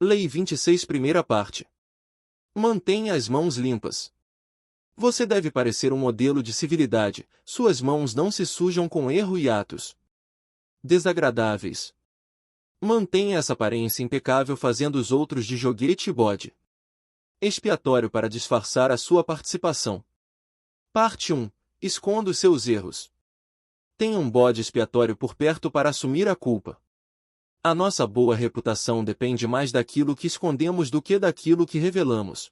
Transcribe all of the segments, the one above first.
Lei 26, primeira parte. Mantenha as mãos limpas. Você deve parecer um modelo de civilidade, suas mãos não se sujam com erro e atos desagradáveis. Mantenha essa aparência impecável fazendo os outros de joguete e bode expiatório para disfarçar a sua participação. Parte 1. Esconda os seus erros. Tenha um bode expiatório por perto para assumir a culpa. A nossa boa reputação depende mais daquilo que escondemos do que daquilo que revelamos.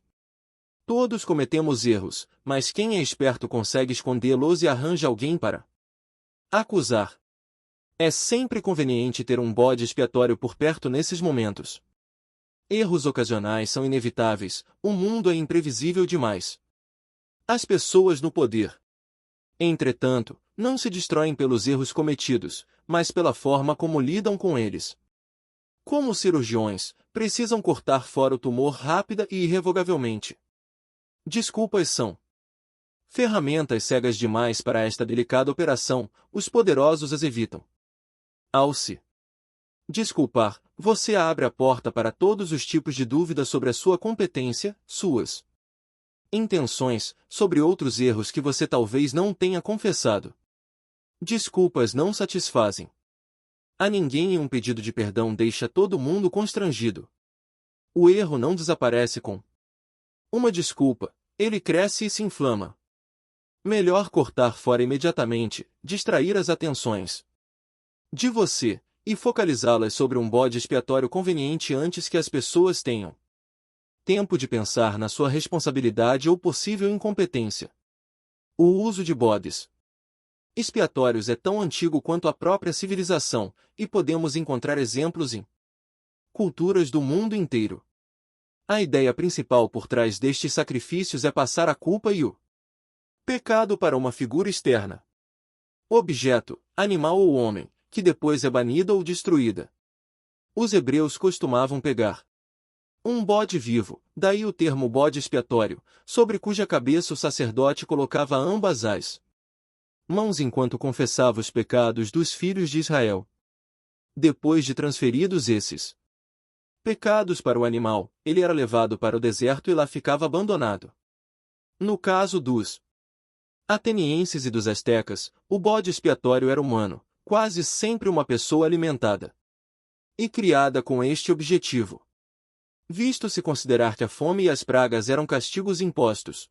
Todos cometemos erros, mas quem é esperto consegue escondê-los e arranja alguém para acusar. É sempre conveniente ter um bode expiatório por perto nesses momentos. Erros ocasionais são inevitáveis, o mundo é imprevisível demais. As pessoas no poder, entretanto, não se destroem pelos erros cometidos, mas pela forma como lidam com eles. Como cirurgiões, precisam cortar fora o tumor rápida e irrevogavelmente. Desculpas são ferramentas cegas demais para esta delicada operação, os poderosos as evitam. Ao se desculpar, você abre a porta para todos os tipos de dúvidas sobre a sua competência, suas intenções, sobre outros erros que você talvez não tenha confessado. Desculpas não satisfazem a ninguém e um pedido de perdão deixa todo mundo constrangido. O erro não desaparece com uma desculpa, ele cresce e se inflama. Melhor cortar fora imediatamente, distrair as atenções de você, e focalizá-las sobre um bode expiatório conveniente antes que as pessoas tenham tempo de pensar na sua responsabilidade ou possível incompetência. O uso de bodes expiatórios é tão antigo quanto a própria civilização, e podemos encontrar exemplos em culturas do mundo inteiro. A ideia principal por trás destes sacrifícios é passar a culpa e o pecado para uma figura externa. Objeto, animal ou homem, que depois é banida ou destruída. Os hebreus costumavam pegar um bode vivo, daí o termo bode expiatório, sobre cuja cabeça o sacerdote colocava ambas as mãos enquanto confessava os pecados dos filhos de Israel. Depois de transferidos esses pecados para o animal, ele era levado para o deserto e lá ficava abandonado. No caso dos atenienses e dos astecas, o bode expiatório era humano, quase sempre uma pessoa alimentada e criada com este objetivo. Visto se considerar que a fome e as pragas eram castigos impostos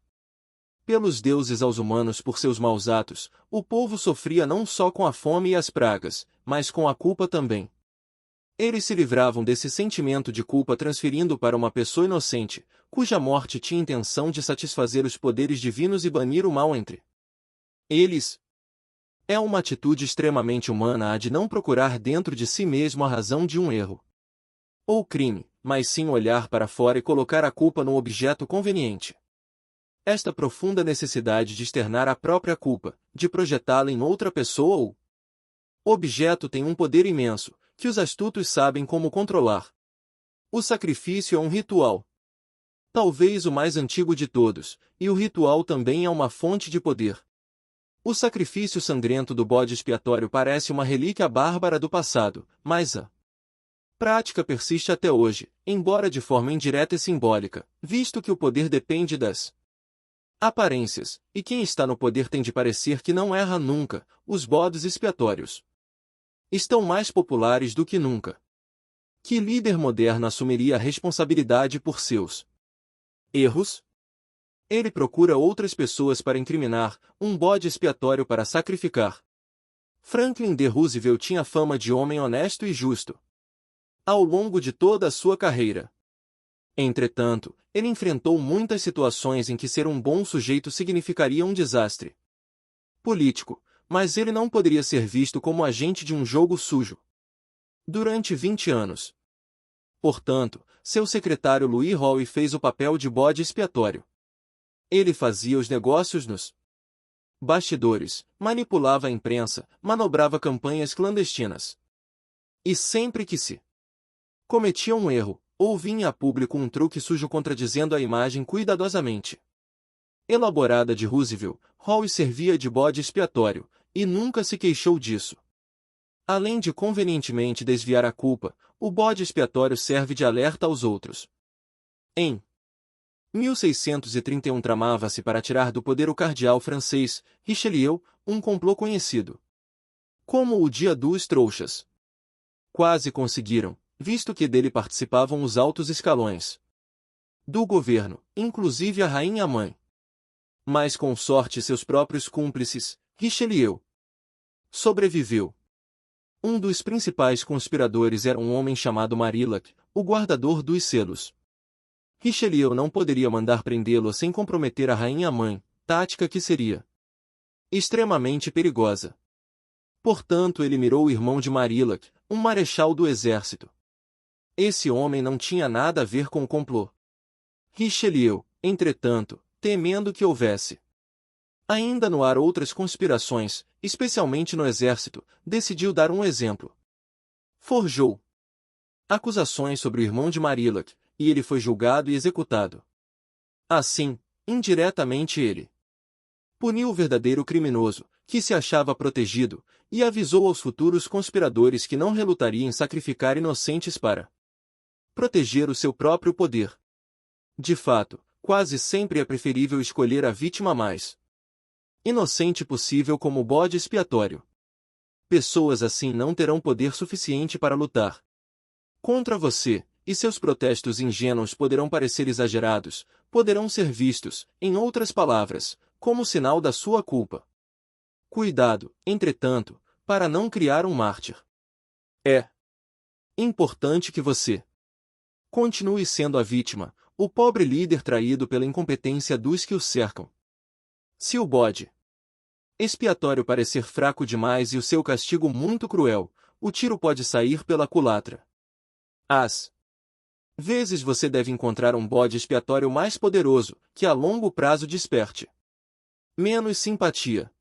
pelos deuses aos humanos por seus maus atos, o povo sofria não só com a fome e as pragas, mas com a culpa também. Eles se livravam desse sentimento de culpa transferindo para uma pessoa inocente, cuja morte tinha intenção de satisfazer os poderes divinos e banir o mal entre eles. É uma atitude extremamente humana a de não procurar dentro de si mesmo a razão de um erro ou crime, mas sim olhar para fora e colocar a culpa num objeto conveniente. Esta profunda necessidade de externar a própria culpa, de projetá-la em outra pessoa ou objeto tem um poder imenso, que os astutos sabem como controlar. O sacrifício é um ritual, talvez o mais antigo de todos, e o ritual também é uma fonte de poder. O sacrifício sangrento do bode expiatório parece uma relíquia bárbara do passado, mas a prática persiste até hoje, embora de forma indireta e simbólica, visto que o poder depende das aparências, e quem está no poder tem de parecer que não erra nunca. Os bodes expiatórios estão mais populares do que nunca. Que líder moderno assumiria a responsabilidade por seus erros? Ele procura outras pessoas para incriminar, um bode expiatório para sacrificar. Franklin D. Roosevelt tinha fama de homem honesto e justo ao longo de toda a sua carreira. Entretanto, ele enfrentou muitas situações em que ser um bom sujeito significaria um desastre político, mas ele não poderia ser visto como agente de um jogo sujo durante 20 anos. Portanto, seu secretário Louis Hall fez o papel de bode expiatório. Ele fazia os negócios nos bastidores, manipulava a imprensa, manobrava campanhas clandestinas. E sempre que se cometia um erro, ou vinha a público um truque sujo contradizendo a imagem cuidadosamente elaborada de Roosevelt, Hall servia de bode expiatório, e nunca se queixou disso. Além de convenientemente desviar a culpa, o bode expiatório serve de alerta aos outros. Em 1631 tramava-se para tirar do poder o cardeal francês, Richelieu, um complô conhecido como o Dia dos Trouxas. Quase conseguiram, visto que dele participavam os altos escalões do governo, inclusive a rainha-mãe. Mas com sorte seus próprios cúmplices, Richelieu sobreviveu. Um dos principais conspiradores era um homem chamado Marillac, o guardador dos selos. Richelieu não poderia mandar prendê-lo sem comprometer a rainha-mãe, tática que seria extremamente perigosa. Portanto, ele mirou o irmão de Marillac, um marechal do exército. Esse homem não tinha nada a ver com o complô. Richelieu, entretanto, temendo que houvesse ainda no ar outras conspirações, especialmente no exército, decidiu dar um exemplo. Forjou acusações sobre o irmão de Marillac, e ele foi julgado e executado. Assim, indiretamente ele puniu o verdadeiro criminoso, que se achava protegido, e avisou aos futuros conspiradores que não relutaria em sacrificar inocentes para proteger o seu próprio poder. De fato, quase sempre é preferível escolher a vítima mais inocente possível como bode expiatório. Pessoas assim não terão poder suficiente para lutar contra você, e seus protestos ingênuos poderão parecer exagerados, poderão ser vistos, em outras palavras, como sinal da sua culpa. Cuidado, entretanto, para não criar um mártir. É importante que você continue sendo a vítima, o pobre líder traído pela incompetência dos que o cercam. Se o bode expiatório parecer fraco demais e o seu castigo muito cruel, o tiro pode sair pela culatra. Às vezes você deve encontrar um bode expiatório mais poderoso, que a longo prazo desperte menos simpatia.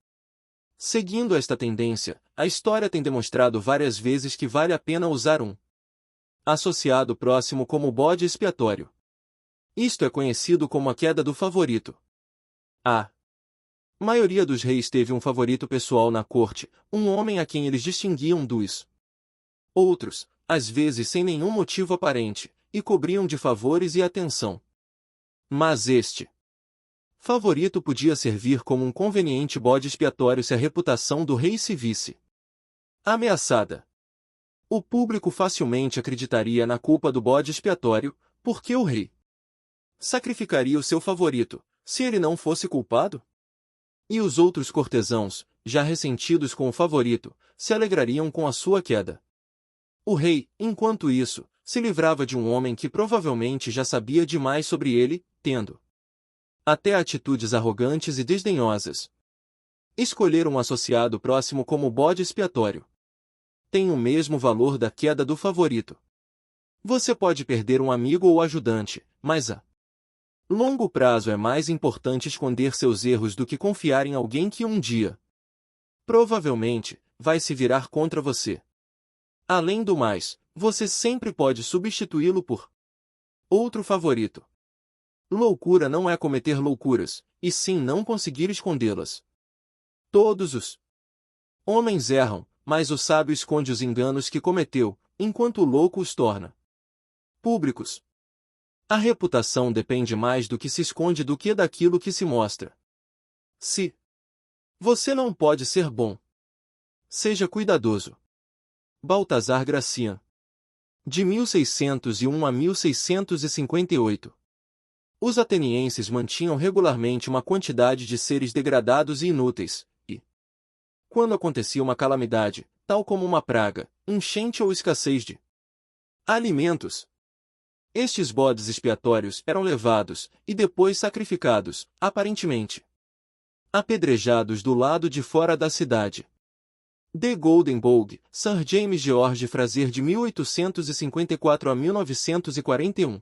Seguindo esta tendência, a história tem demonstrado várias vezes que vale a pena usar um associado próximo como bode expiatório. Isto é conhecido como a queda do favorito. A maioria dos reis teve um favorito pessoal na corte, um homem a quem eles distinguiam dos outros, às vezes sem nenhum motivo aparente, e cobriam de favores e atenção. Mas este favorito podia servir como um conveniente bode expiatório se a reputação do rei se visse ameaçada. O público facilmente acreditaria na culpa do bode expiatório, porque o rei sacrificaria o seu favorito, se ele não fosse culpado? E os outros cortesãos, já ressentidos com o favorito, se alegrariam com a sua queda. O rei, enquanto isso, se livrava de um homem que provavelmente já sabia demais sobre ele, tendo até atitudes arrogantes e desdenhosas. Escolher um associado próximo como bode expiatório tem o mesmo valor da queda do favorito. Você pode perder um amigo ou ajudante, mas a longo prazo é mais importante esconder seus erros do que confiar em alguém que um dia provavelmente vai se virar contra você. Além do mais, você sempre pode substituí-lo por outro favorito. Loucura não é cometer loucuras, e sim não conseguir escondê-las. Todos os homens erram, mas o sábio esconde os enganos que cometeu, enquanto o louco os torna públicos. A reputação depende mais do que se esconde do que daquilo que se mostra. Se você não pode ser bom, seja cuidadoso. Baltazar Gracian. De 1601 a 1658. Os atenienses mantinham regularmente uma quantidade de seres degradados e inúteis, e quando acontecia uma calamidade, tal como uma praga, enchente ou escassez de alimentos, estes bodes expiatórios eram levados, e depois sacrificados, aparentemente apedrejados do lado de fora da cidade. The Golden Bough, Sir James George Frazer de 1854 a 1941.